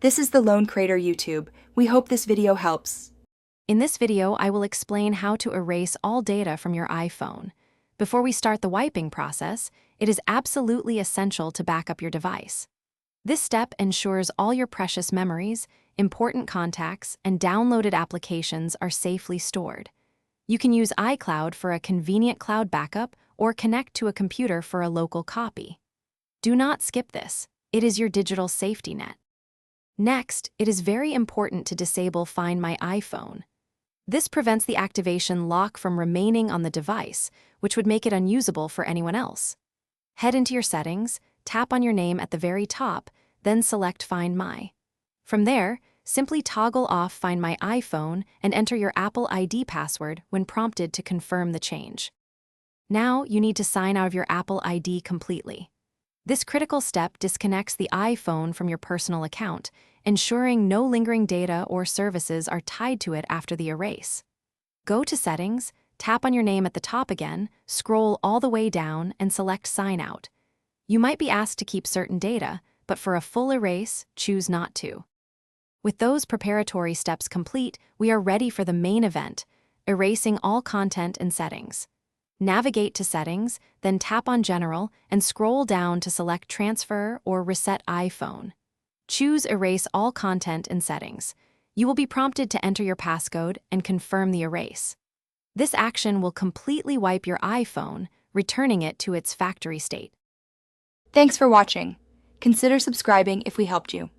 This is the Lone Crater YouTube. We hope this video helps. In this video, I will explain how to erase all data from your iPhone. Before we start the wiping process, it is absolutely essential to back up your device. This step ensures all your precious memories, important contacts, and downloaded applications are safely stored. You can use iCloud for a convenient cloud backup or connect to a computer for a local copy. Do not skip this. It is your digital safety net. Next, it is very important to disable Find My iPhone. This prevents the activation lock from remaining on the device, which would make it unusable for anyone else. Head into your settings, tap on your name at the very top, then select Find My. From there, simply toggle off Find My iPhone and enter your Apple ID password when prompted to confirm the change. Now, you need to sign out of your Apple ID completely. This critical step disconnects the iPhone from your personal account, ensuring no lingering data or services are tied to it after the erase. Go to Settings, tap on your name at the top again, scroll all the way down, and select Sign Out. You might be asked to keep certain data, but for a full erase, choose not to. With those preparatory steps complete, we are ready for the main event, erasing all content and settings. Navigate to Settings, then tap on General and scroll down to select Transfer or Reset iPhone. Choose Erase All Content and Settings. You will be prompted to enter your passcode and confirm the erase. This action will completely wipe your iPhone, returning it to its factory state. Thanks for watching. Consider subscribing if we helped you.